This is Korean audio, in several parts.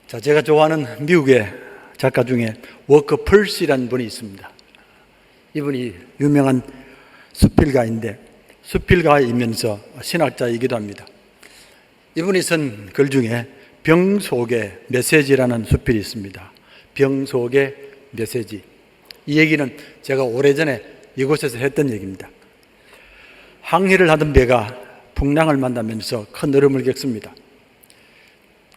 제가 좋아하는 미국의 작가 중에 워커 펄시라는 분이 있습니다. 이분이 유명한 수필가인데 수필가이면서 신학자이기도 합니다. 이분이 쓴 글 중에 병 속의 메시지라는 수필이 있습니다. 병 속의 메시지. 이 얘기는 제가 오래전에 이곳에서 했던 얘기입니다. 항해를 하던 배가 풍랑을 만나면서 큰 얼음을 겪습니다.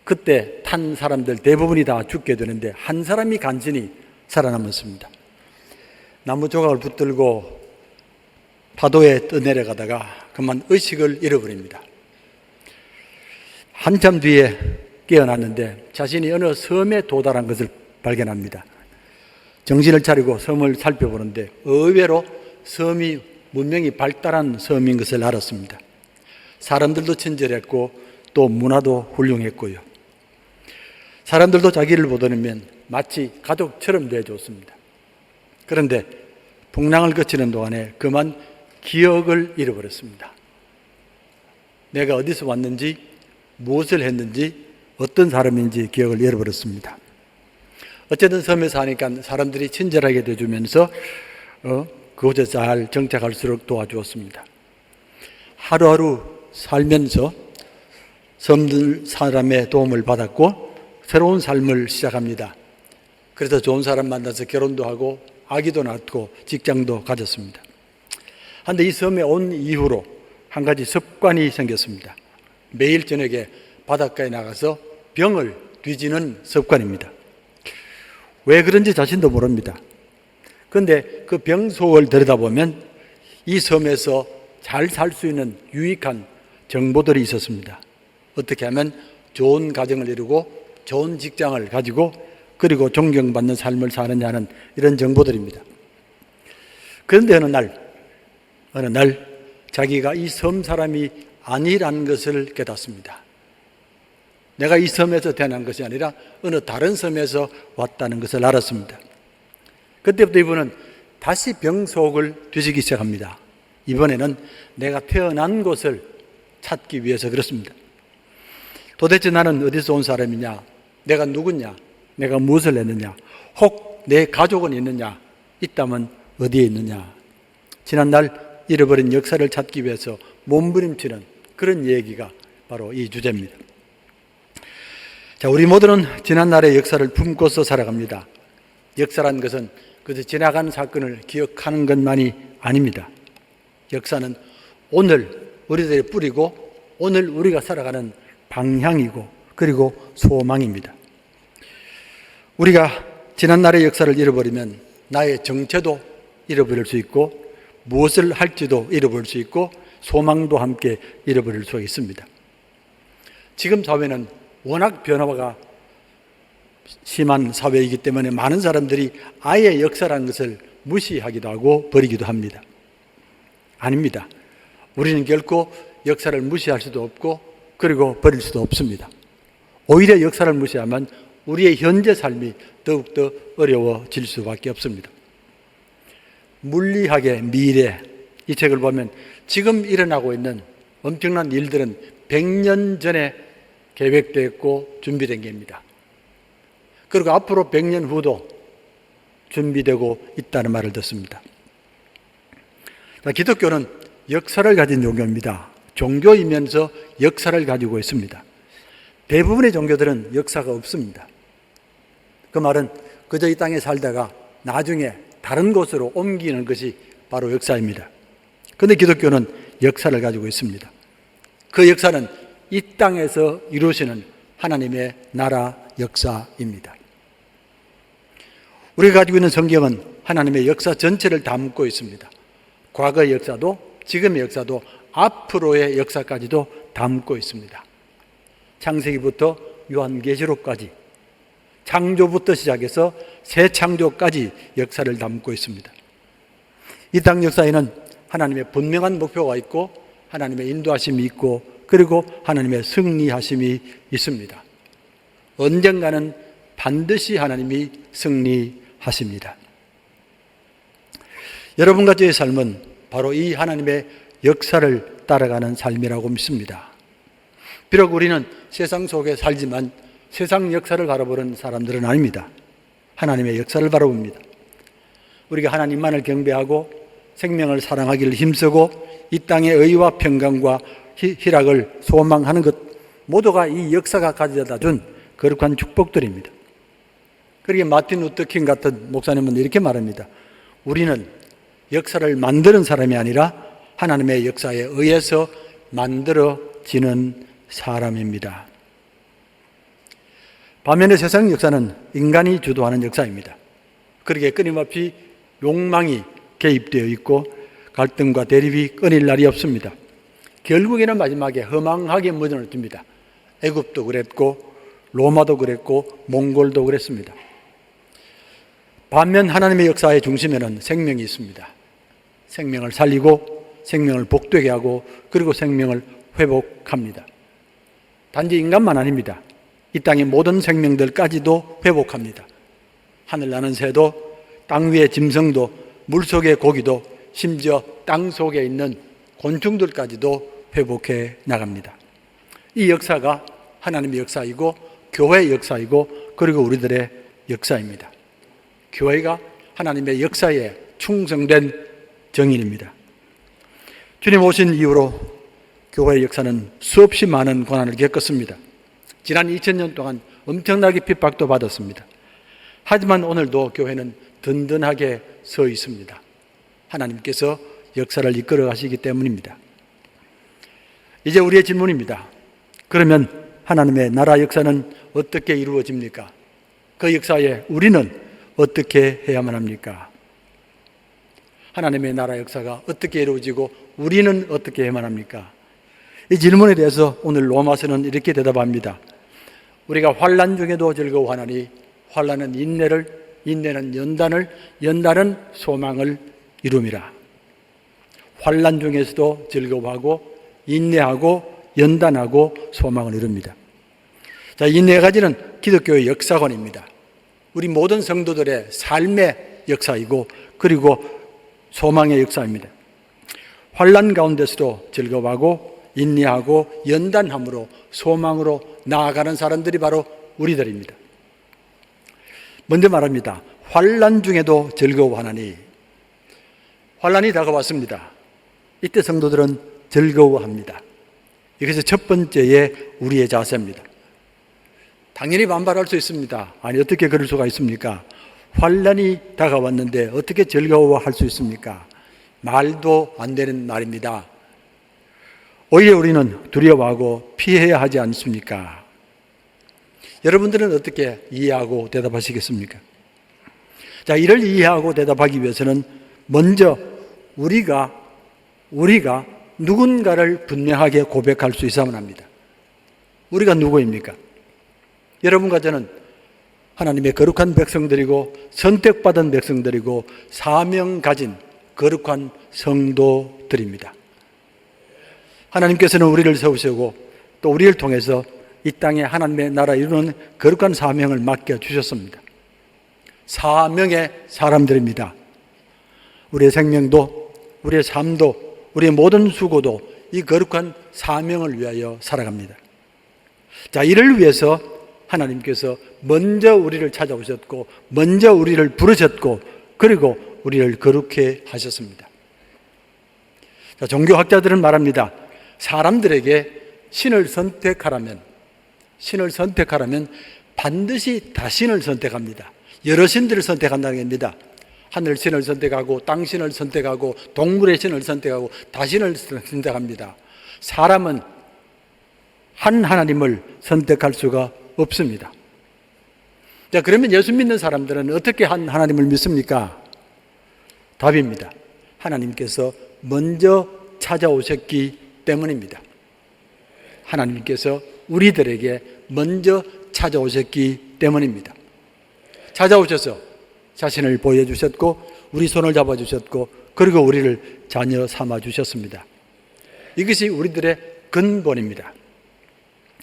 그때 탄 사람들 대부분이 다 죽게 되는데 한 사람이 간신히 살아남았습니다. 나무 조각을 붙들고 파도에 떠내려가다가 그만 의식을 잃어버립니다. 한참 뒤에 깨어났는데 자신이 어느 섬에 도달한 것을 발견합니다. 정신을 차리고 섬을 살펴보는데 의외로 섬이 문명이 발달한 섬인 것을 알았습니다. 사람들도 친절했고 또 문화도 훌륭했고요. 사람들도 자기를 보더니면 마치 가족처럼 대해줬습니다. 그런데 풍랑을 거치는 동안에 그만 기억을 잃어버렸습니다. 내가 어디서 왔는지, 무엇을 했는지, 어떤 사람인지 기억을 잃어버렸습니다. 어쨌든 섬에 사니까 사람들이 친절하게 대주면서 그곳에 잘 정착할수록 도와주었습니다. 하루하루 살면서 섬들 사람의 도움을 받았고 새로운 삶을 시작합니다. 그래서 좋은 사람 만나서 결혼도 하고 아기도 낳고 직장도 가졌습니다. 그런데 이 섬에 온 이후로 한 가지 습관이 생겼습니다. 매일 저녁에 바닷가에 나가서 병을 뒤지는 습관입니다. 왜 그런지 자신도 모릅니다. 그런데 그 병 속을 들여다보면 이 섬에서 잘 살 수 있는 유익한 정보들이 있었습니다. 어떻게 하면 좋은 가정을 이루고 좋은 직장을 가지고 그리고 존경받는 삶을 사느냐는 이런 정보들입니다. 그런데 어느 날 자기가 이 섬 사람이 아니라는 것을 깨닫습니다. 내가 이 섬에서 태어난 것이 아니라 어느 다른 섬에서 왔다는 것을 알았습니다. 그때부터 이분은 다시 병 속을 뒤지기 시작합니다. 이번에는 내가 태어난 곳을 찾기 위해서 그렇습니다. 도대체 나는 어디서 온 사람이냐? 내가 누구냐? 내가 무엇을 했느냐? 혹 내 가족은 있느냐? 있다면 어디에 있느냐? 지난날 잃어버린 역사를 찾기 위해서 몸부림치는 그런 얘기가 바로 이 주제입니다. 자, 우리 모두는 지난날의 역사를 품고서 살아갑니다. 역사란 것은 그저 지나간 사건을 기억하는 것만이 아닙니다. 역사는 오늘 우리들의 뿌리고 오늘 우리가 살아가는 방향이고 그리고 소망입니다. 우리가 지난날의 역사를 잃어버리면 나의 정체도 잃어버릴 수 있고 무엇을 할지도 잃어버릴 수 있고 소망도 함께 잃어버릴 수 있습니다. 지금 사회는 워낙 변화가 심한 사회이기 때문에 많은 사람들이 아예 역사라는 것을 무시하기도 하고 버리기도 합니다. 아닙니다. 우리는 결코 역사를 무시할 수도 없고 그리고 버릴 수도 없습니다. 오히려 역사를 무시하면 우리의 현재 삶이 더욱더 어려워질 수밖에 없습니다. 물리학의 미래, 이 책을 보면 지금 일어나고 있는 엄청난 일들은 100년 전에 계획되었고 준비된 겁니다. 그리고 앞으로 100년 후도 준비되고 있다는 말을 듣습니다. 기독교는 역사를 가진 종교입니다. 종교이면서 역사를 가지고 있습니다. 대부분의 종교들은 역사가 없습니다. 그 말은 그저 이 땅에 살다가 나중에 다른 곳으로 옮기는 것이 바로 역사입니다. 그런데 기독교는 역사를 가지고 있습니다. 그 역사는 이 땅에서 이루시는 하나님의 나라 역사입니다. 우리가 가지고 있는 성경은 하나님의 역사 전체를 담고 있습니다. 과거의 역사도 지금의 역사도 앞으로의 역사까지도 담고 있습니다. 창세기부터 요한계시록까지 창조부터 시작해서 새 창조까지 역사를 담고 있습니다. 이 땅 역사에는 하나님의 분명한 목표가 있고 하나님의 인도하심이 있고 그리고 하나님의 승리하심이 있습니다. 언젠가는 반드시 하나님이 승리하십니다. 여러분과 저의 삶은 바로 이 하나님의 역사를 따라가는 삶이라고 믿습니다. 비록 우리는 세상 속에 살지만 세상 역사를 바라보는 사람들은 아닙니다. 하나님의 역사를 바라봅니다. 우리가 하나님만을 경배하고 생명을 사랑하기를 힘쓰고 이 땅의 의와 평강과 희락을 소망하는 것 모두가 이 역사가 가져다 준 거룩한 축복들입니다. 그러기에 마틴 루터킹 같은 목사님은 이렇게 말합니다. 우리는 역사를 만드는 사람이 아니라 하나님의 역사에 의해서 만들어지는 사람입니다. 반면에 세상 역사는 인간이 주도하는 역사입니다. 그러기에 끊임없이 욕망이 개입되어 있고 갈등과 대립이 끊일 날이 없습니다. 결국에는 마지막에 허망하게 무너져 듭니다. 애굽도 그랬고 로마도 그랬고 몽골도 그랬습니다. 반면 하나님의 역사의 중심에는 생명이 있습니다. 생명을 살리고 생명을 복되게 하고 그리고 생명을 회복합니다. 단지 인간만 아닙니다. 이 땅의 모든 생명들까지도 회복합니다. 하늘 나는 새도 땅 위의 짐승도 물속의 고기도 심지어 땅 속에 있는 곤충들까지도 회복해 나갑니다. 이 역사가 하나님의 역사이고 교회의 역사이고 그리고 우리들의 역사입니다. 교회가 하나님의 역사에 충성된 정인입니다. 주님 오신 이후로 교회의 역사는 수없이 많은 고난을 겪었습니다. 지난 2000년 동안 엄청나게 핍박도 받았습니다. 하지만 오늘도 교회는 든든하게 서 있습니다. 하나님께서 역사를 이끌어 가시기 때문입니다. 이제 우리의 질문입니다. 그러면 하나님의 나라 역사는 어떻게 이루어집니까? 그 역사에 우리는 어떻게 해야만 합니까? 하나님의 나라 역사가 어떻게 이루어지고 우리는 어떻게 해야만 합니까? 이 질문에 대해서 오늘 로마서는 이렇게 대답합니다. 우리가 환난 중에도 즐거워하나니 환난은 인내를, 인내는 연단을, 연단은 소망을 이룸이라. 환난 중에서도 즐거워하고 인내하고 연단하고 소망을 이룹니다. 자, 이 네 가지는 기독교의 역사관입니다. 우리 모든 성도들의 삶의 역사이고 그리고 소망의 역사입니다. 환난 가운데서도 즐거워하고 인내하고 연단함으로 소망으로 나아가는 사람들이 바로 우리들입니다. 먼저 말합니다. 환난 중에도 즐거워하나니. 환난이 다가왔습니다. 이때 성도들은 즐거워합니다. 이것이 첫 번째의 우리의 자세입니다. 당연히 반발할 수 있습니다. 아니, 어떻게 그럴 수가 있습니까? 환난이 다가왔는데 어떻게 즐거워할 수 있습니까? 말도 안 되는 말입니다. 오히려 우리는 두려워하고 피해야 하지 않습니까? 여러분들은 어떻게 이해하고 대답하시겠습니까? 자, 이를 이해하고 대답하기 위해서는 먼저 우리가 누군가를 분명하게 고백할 수 있어야만 합니다. 우리가 누구입니까? 여러분과 저는 하나님의 거룩한 백성들이고 선택받은 백성들이고 사명 가진 거룩한 성도들입니다. 하나님께서는 우리를 세우시고 또 우리를 통해서 이 땅에 하나님의 나라 이루는 거룩한 사명을 맡겨주셨습니다. 사명의 사람들입니다. 우리의 생명도 우리의 삶도 우리의 모든 수고도 이 거룩한 사명을 위하여 살아갑니다. 자, 이를 위해서 하나님께서 먼저 우리를 찾아오셨고 먼저 우리를 부르셨고 그리고 우리를 거룩해 하셨습니다. 자, 종교학자들은 말합니다. 사람들에게 신을 선택하라면 반드시 다신을 선택합니다. 여러 신들을 선택한다는 겁니다. 하늘 신을 선택하고 땅 신을 선택하고 동물의 신을 선택하고 다신을 선택합니다. 사람은 한 하나님을 선택할 수가 없습니다. 자, 그러면 예수 믿는 사람들은 어떻게 한 하나님을 믿습니까? 답입니다. 하나님께서 먼저 찾아오셨기 때문입니다. 하나님께서 우리들에게 먼저 찾아오셨기 때문입니다. 찾아오셔서 자신을 보여주셨고 우리 손을 잡아주셨고 그리고 우리를 자녀 삼아주셨습니다. 이것이 우리들의 근본입니다.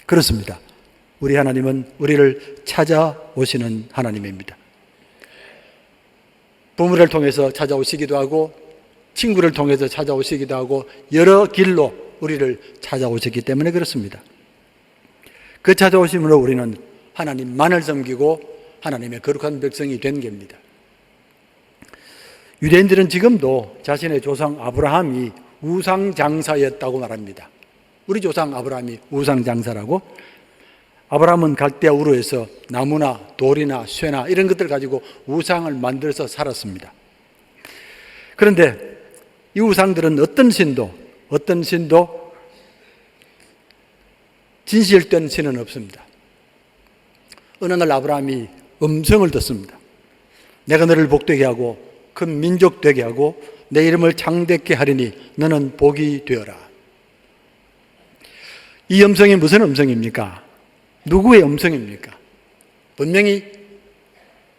그렇습니다. 우리 하나님은 우리를 찾아오시는 하나님입니다. 부모를 통해서 찾아오시기도 하고 친구를 통해서 찾아오시기도 하고 여러 길로 우리를 찾아오셨기 때문에 그렇습니다. 그 찾아오심으로 우리는 하나님만을 섬기고 하나님의 거룩한 백성이 된 겁니다. 유대인들은 지금도 자신의 조상 아브라함이 우상장사였다고 말합니다. 우리 조상 아브라함이 우상장사라고. 아브라함은 갈대아 우르에서 나무나 돌이나 쇠나 이런 것들 가지고 우상을 만들어서 살았습니다. 그런데 이 우상들은 어떤 신도 진실된 신은 없습니다. 어느 날 아브라함이 음성을 듣습니다. 내가 너를 복되게 하고 큰 민족 되게 하고 내 이름을 창대케 하리니 너는 복이 되어라. 이 음성이 무슨 음성입니까? 누구의 음성입니까? 분명히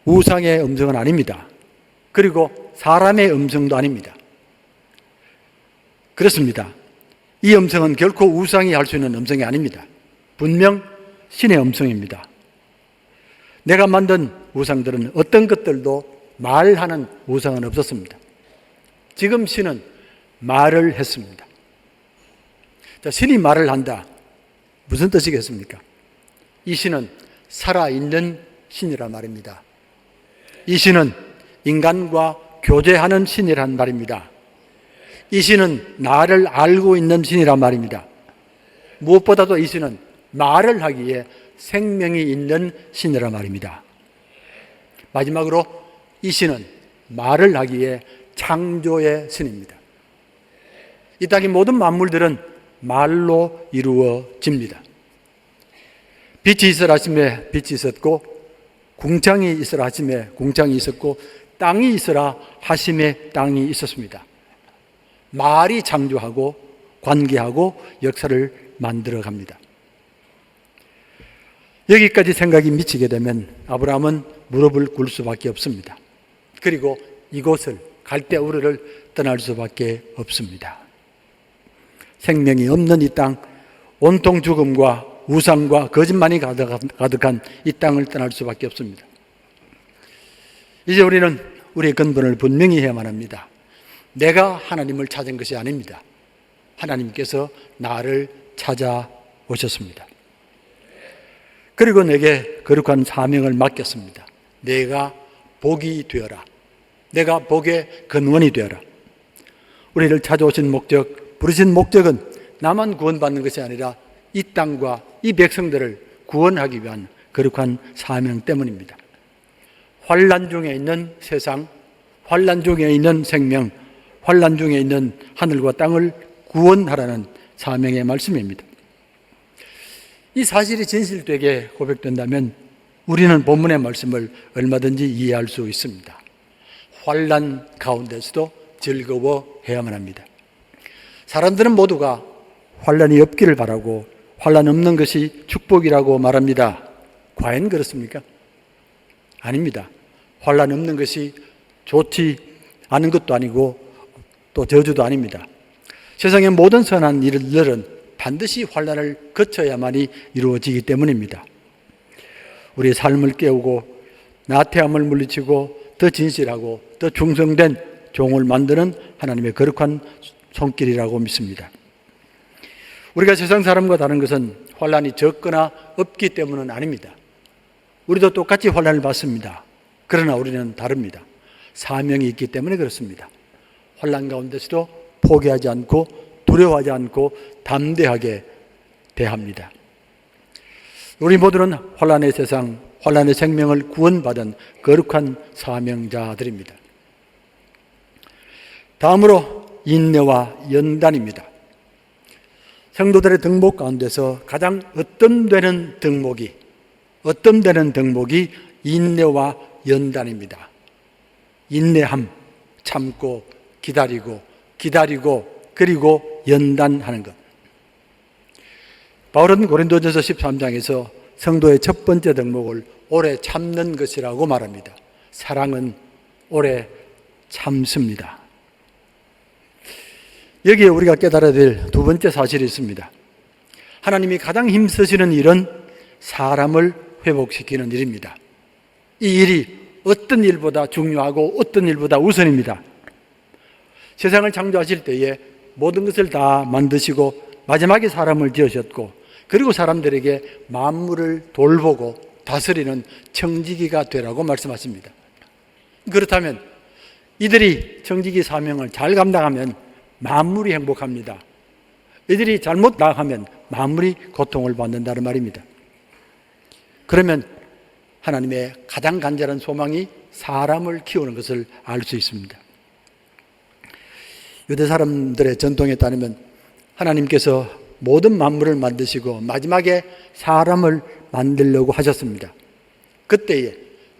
우상의 음성은 아닙니다. 그리고 사람의 음성도 아닙니다. 그렇습니다. 이 음성은 결코 우상이 할 수 있는 음성이 아닙니다. 분명 신의 음성입니다. 내가 만든 우상들은 어떤 것들도 말하는 우상은 없었습니다. 지금 신은 말을 했습니다. 자, 신이 말을 한다. 무슨 뜻이겠습니까? 이 신은 살아있는 신이란 말입니다. 이 신은 인간과 교제하는 신이란 말입니다. 이 신은 나를 알고 있는 신이란 말입니다. 무엇보다도 이 신은 말을 하기에 생명이 있는 신이란 말입니다. 마지막으로 이 신은 말을 하기에 창조의 신입니다. 이 땅의 모든 만물들은 말로 이루어집니다. 빛이 있으라 하심에 빛이 있었고, 궁창이 있으라 하심에 궁창이 있었고, 땅이 있으라 하심에 땅이 있었습니다. 말이 창조하고 관계하고 역사를 만들어 갑니다. 여기까지 생각이 미치게 되면 아브라함은 무릎을 꿇을 수밖에 없습니다. 그리고 이곳을 갈대아 우르를 떠날 수밖에 없습니다. 생명이 없는 이 땅, 온통 죽음과 우상과 거짓말이 가득한 이 땅을 떠날 수밖에 없습니다. 이제 우리는 우리의 근본을 분명히 해야만 합니다. 내가 하나님을 찾은 것이 아닙니다. 하나님께서 나를 찾아오셨습니다. 그리고 내게 거룩한 사명을 맡겼습니다. 내가 복이 되어라. 내가 복의 근원이 되어라. 우리를 찾아오신 목적, 부르신 목적은 나만 구원받는 것이 아니라 이 땅과 이 백성들을 구원하기 위한 거룩한 사명 때문입니다. 환난 중에 있는 세상, 환난 중에 있는 생명, 환난 중에 있는 하늘과 땅을 구원하라는 사명의 말씀입니다. 이 사실이 진실되게 고백된다면 우리는 본문의 말씀을 얼마든지 이해할 수 있습니다. 환난 가운데서도 즐거워해야만 합니다. 사람들은 모두가 환난이 없기를 바라고 환난 없는 것이 축복이라고 말합니다. 과연 그렇습니까? 아닙니다. 환난 없는 것이 좋지 않은 것도 아니고 또 저주도 아닙니다. 세상의 모든 선한 일들은 반드시 환난을 거쳐야만이 이루어지기 때문입니다. 우리의 삶을 깨우고 나태함을 물리치고 더 진실하고 더 충성된 종을 만드는 하나님의 거룩한 손길이라고 믿습니다. 우리가 세상 사람과 다른 것은 환난이 적거나 없기 때문은 아닙니다. 우리도 똑같이 환난을 받습니다. 그러나 우리는 다릅니다. 사명이 있기 때문에 그렇습니다. 환난 가운데서도 포기하지 않고 두려워하지 않고 담대하게 대합니다. 우리 모두는 환난의 세상, 환난의 생명을 구원받은 거룩한 사명자들입니다. 다음으로 인내와 연단입니다. 성도들의 덕목 가운데서 가장 어뜸되는 덕목이 인내와 연단입니다. 인내함, 참고 기다리고 그리고 연단하는 것. 바울은 고린도전서 13장에서 성도의 첫 번째 덕목을 오래 참는 것이라고 말합니다. 사랑은 오래 참습니다. 여기에 우리가 깨달아야 될 두 번째 사실이 있습니다. 하나님이 가장 힘쓰시는 일은 사람을 회복시키는 일입니다. 이 일이 어떤 일보다 중요하고 어떤 일보다 우선입니다. 세상을 창조하실 때에 모든 것을 다 만드시고 마지막에 사람을 지으셨고 그리고 사람들에게 만물을 돌보고 다스리는 청지기가 되라고 말씀하십니다. 그렇다면 이들이 청지기 사명을 잘 감당하면 만물이 행복합니다. 이들이 잘못 나가면 만물이 고통을 받는다는 말입니다. 그러면 하나님의 가장 간절한 소망이 사람을 키우는 것을 알 수 있습니다. 유대 사람들의 전통에 따르면 하나님께서 모든 만물을 만드시고 마지막에 사람을 만들려고 하셨습니다. 그때에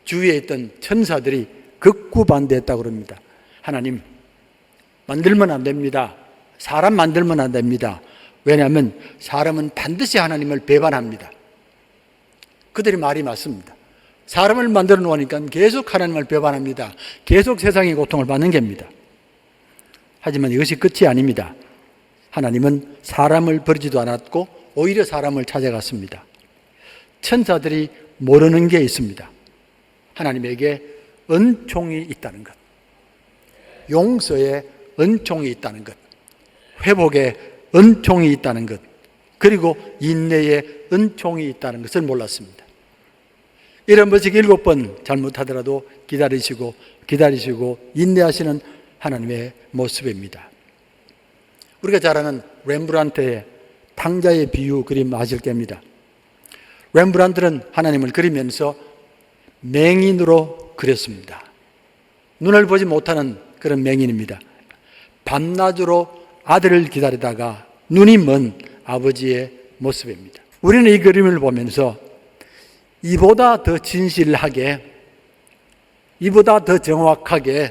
주위에 있던 천사들이 극구 반대했다고 합니다. 하나님, 만들면 안 됩니다. 사람 만들면 안 됩니다. 왜냐하면 사람은 반드시 하나님을 배반합니다. 그들이 말이 맞습니다. 사람을 만들어 놓으니까 계속 하나님을 배반합니다. 계속 세상의 고통을 받는 겁니다. 하지만 이것이 끝이 아닙니다. 하나님은 사람을 버리지도 않았고 오히려 사람을 찾아갔습니다. 천사들이 모르는 게 있습니다. 하나님에게 은총이 있다는 것, 용서의 은총이 있다는 것, 회복의 은총이 있다는 것, 그리고 인내의 은총이 있다는 것을 몰랐습니다. 1번씩 7번 잘못하더라도 기다리시고 인내하시는 하나님의 모습입니다. 우리가 잘 아는 렘브란트의 탕자의 비유 그림 아실 겁니다. 렘브란트는 하나님을 그리면서 맹인으로 그렸습니다. 눈을 보지 못하는 그런 맹인입니다. 밤낮으로 아들을 기다리다가 눈이 먼 아버지의 모습입니다. 우리는 이 그림을 보면서 이보다 더 진실하게, 이보다 더 정확하게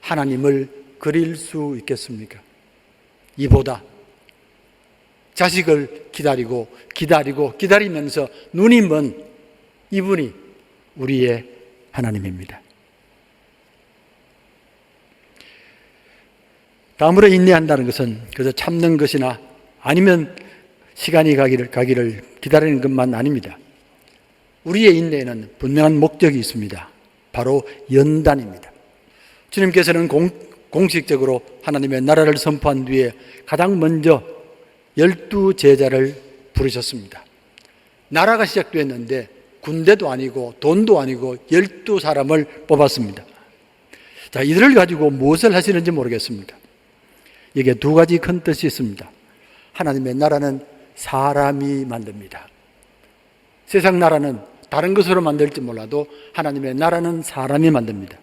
하나님을 그릴 수 있겠습니까? 이보다 자식을 기다리면서 눈이 먼 이분이 우리의 하나님입니다. 다음으로 인내한다는 것은 그저 참는 것이나 아니면 시간이 가기를 기다리는 것만 아닙니다. 우리의 인내에는 분명한 목적이 있습니다. 바로 연단입니다. 주님께서는 공식적으로 하나님의 나라를 선포한 뒤에 가장 먼저 12제자를 부르셨습니다. 나라가 시작되었는데 군대도 아니고 돈도 아니고 12사람을 뽑았습니다. 자, 이들을 가지고 무엇을 하시는지 모르겠습니다. 이게 두 가지 큰 뜻이 있습니다. 하나님의 나라는 사람이 만듭니다. 세상 나라는 다른 것으로 만들지 몰라도 하나님의 나라는 사람이 만듭니다.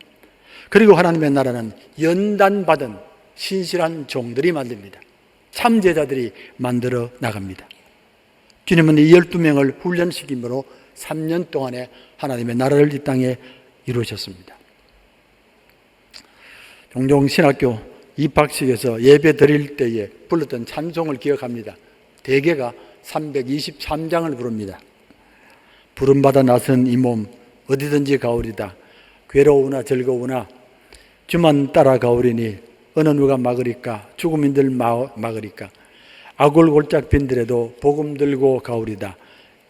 그리고 하나님의 나라는 연단받은 신실한 종들이 만듭니다. 참제자들이 만들어 나갑니다. 주님은 이 12명을 훈련시킴으로 3년 동안에 하나님의 나라를 이 땅에 이루셨습니다. 종종 신학교 입학식에서 예배 드릴 때에 불렀던 찬송을 기억합니다. 대개가 323장을 부릅니다. 부름받아 나선 이 몸 어디든지 가오리다. 괴로우나 즐거우나 주만 따라가오리니 어느 누가 막으리까. 죽음인들 막으리까. 아골골짝 빈들에도 복음 들고 가오리다.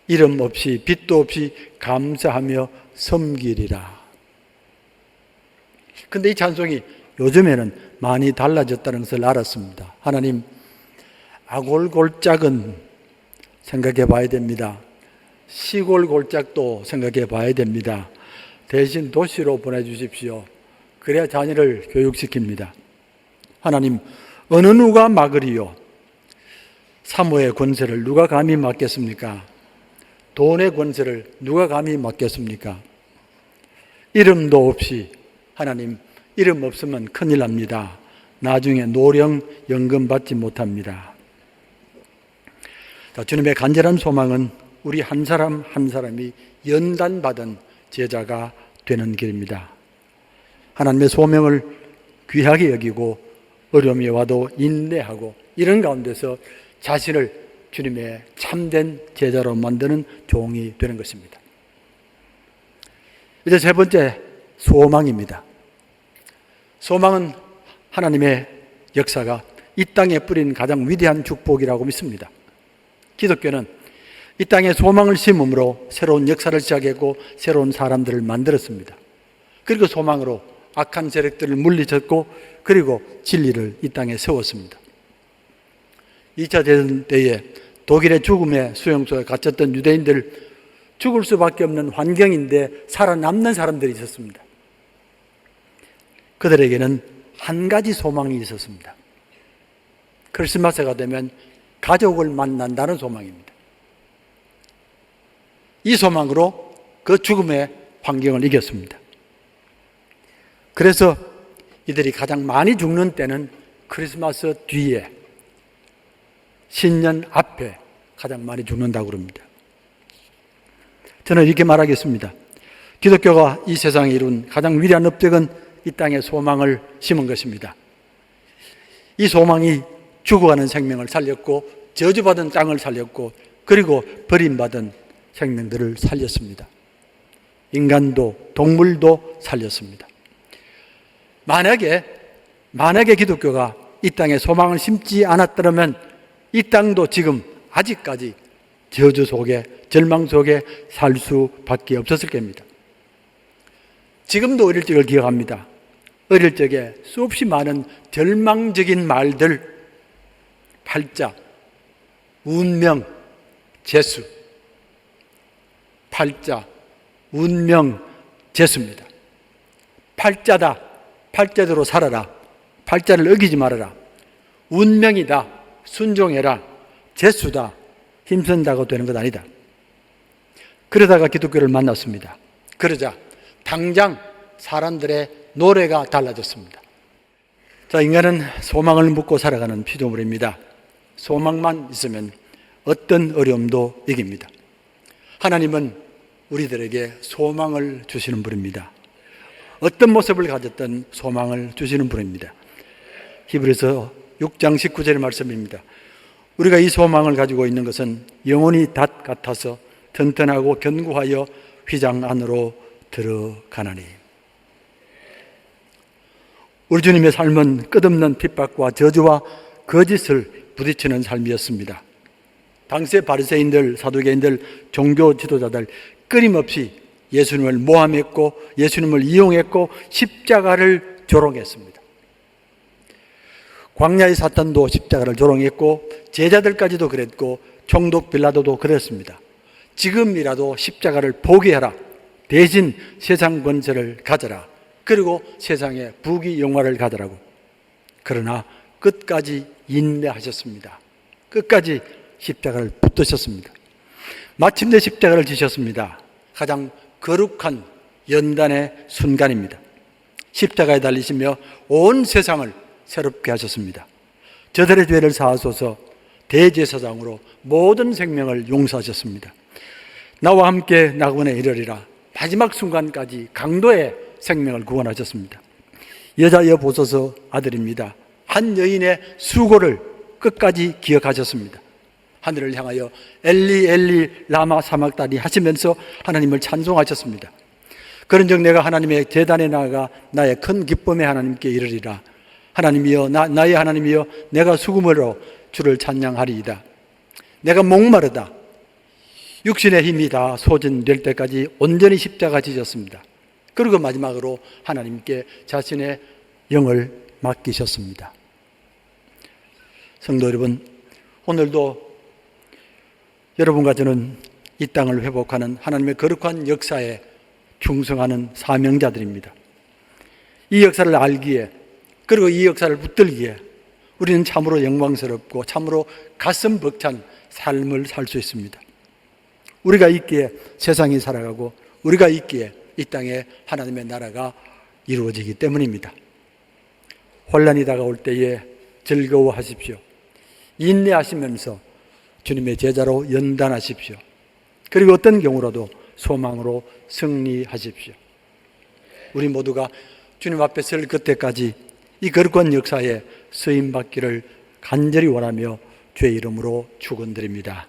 이름 없이 빛도 없이 감사하며 섬기리라. 근데 이 찬송이 요즘에는 많이 달라졌다는 것을 알았습니다. 하나님, 아골골짝은 생각해 봐야 됩니다. 시골 골짝도 생각해 봐야 됩니다. 대신 도시로 보내주십시오. 그래야 자녀를 교육시킵니다. 하나님, 어느 누가 막으리요? 사모의 권세를 누가 감히 막겠습니까? 돈의 권세를 누가 감히 막겠습니까? 이름도 없이, 하나님, 이름 없으면 큰일 납니다. 나중에 노령 연금 받지 못합니다. 자, 주님의 간절한 소망은 우리 한 사람 한 사람이 연단받은 제자가 되는 길입니다. 하나님의 소명을 귀하게 여기고 어려움이 와도 인내하고 이런 가운데서 자신을 주님의 참된 제자로 만드는 종이 되는 것입니다. 이제 세 번째, 소망입니다. 소망은 하나님의 역사가 이 땅에 뿌린 가장 위대한 축복이라고 믿습니다. 기독교는 이 땅에 소망을 심음으로 새로운 역사를 시작했고 새로운 사람들을 만들었습니다. 그리고 소망으로 악한 세력들을 물리쳤고 그리고 진리를 이 땅에 세웠습니다. 2차 대전 때에 독일의 죽음의 수용소에 갇혔던 유대인들 죽을 수밖에 없는 환경인데 살아남는 사람들이 있었습니다. 그들에게는 한 가지 소망이 있었습니다. 크리스마스가 되면 가족을 만난다는 소망입니다. 이 소망으로 그 죽음의 환경을 이겼습니다. 그래서 이들이 가장 많이 죽는 때는 크리스마스 뒤에, 신년 앞에 가장 많이 죽는다고 그럽니다. 저는 이렇게 말하겠습니다. 기독교가 이 세상에 이룬 가장 위대한 업적은 이 땅에 소망을 심은 것입니다. 이 소망이 죽어가는 생명을 살렸고, 저주받은 땅을 살렸고, 그리고 버림받은 생명들을 살렸습니다. 인간도 동물도 살렸습니다. 만약에 기독교가 이 땅에 소망을 심지 않았더라면 이 땅도 지금 아직까지 저주 속에, 절망 속에 살 수밖에 없었을 겁니다. 지금도 어릴 적을 기억합니다. 어릴 적에 수없이 많은 절망적인 말들, 팔자, 운명, 재수, 팔자, 운명, 재수입니다. 팔자다, 팔자대로 살아라, 팔자를 어기지 말아라, 운명이다, 순종해라, 재수다, 힘쓴다고 되는 것 아니다. 그러다가 기독교를 만났습니다. 그러자 당장 사람들의 노래가 달라졌습니다. 자, 인간은 소망을 묻고 살아가는 피조물입니다. 소망만 있으면 어떤 어려움도 이깁니다. 하나님은 우리들에게 소망을 주시는 분입니다. 어떤 모습을 가졌던 소망을 주시는 분입니다. 히브리서 6장 19절의 말씀입니다. 우리가 이 소망을 가지고 있는 것은 영혼이 닷 같아서 튼튼하고 견고하여 휘장 안으로 들어가나니. 우리 주님의 삶은 끝없는 핍박과 저주와 거짓을 부딪히는 삶이었습니다. 당시의 바리새인들, 사두개인들, 종교 지도자들 끊임없이 예수님을 모함했고 예수님을 이용했고 십자가를 조롱했습니다. 광야의 사탄도 십자가를 조롱했고 제자들까지도 그랬고 총독 빌라도도 그랬습니다. 지금이라도 십자가를 포기해라. 대신 세상 권세를 가져라. 그리고 세상의 부귀 영화를 가져라고. 그러나 끝까지 인내하셨습니다. 끝까지 십자가를 붙드셨습니다. 마침내 십자가를 지셨습니다. 가장 거룩한 연단의 순간입니다. 십자가에 달리시며 온 세상을 새롭게 하셨습니다. 저들의 죄를 사하소서. 대제사장으로 모든 생명을 용서하셨습니다. 나와 함께 낙원에 이르리라. 마지막 순간까지 강도의 생명을 구원하셨습니다. 여자 여보소서 아들입니다. 한 여인의 수고를 끝까지 기억하셨습니다. 하늘을 향하여 엘리 엘리 라마 사막다니 하시면서 하나님을 찬송하셨습니다. 그런즉 내가 하나님의 제단에 나아가 나의 큰 기쁨의 하나님께 이르리라. 하나님이여, 나의 하나님이여, 내가 수금으로 주를 찬양하리이다. 내가 목마르다. 육신의 힘이 다 소진될 때까지 온전히 십자가 지셨습니다. 그리고 마지막으로 하나님께 자신의 영을 맡기셨습니다. 성도 여러분, 오늘도 여러분과 저는 이 땅을 회복하는 하나님의 거룩한 역사에 충성하는 사명자들입니다. 이 역사를 알기에, 그리고 이 역사를 붙들기에 우리는 참으로 영광스럽고 참으로 가슴 벅찬 삶을 살 수 있습니다. 우리가 있기에 세상이 살아가고 우리가 있기에 이 땅에 하나님의 나라가 이루어지기 때문입니다. 혼란이 다가올 때에 즐거워하십시오. 인내하시면서 주님의 제자로 연단하십시오. 그리고 어떤 경우라도 소망으로 승리하십시오. 우리 모두가 주님 앞에 설 그때까지 이 거룩한 역사에 쓰임받기를 간절히 원하며 주의 이름으로 축원드립니다.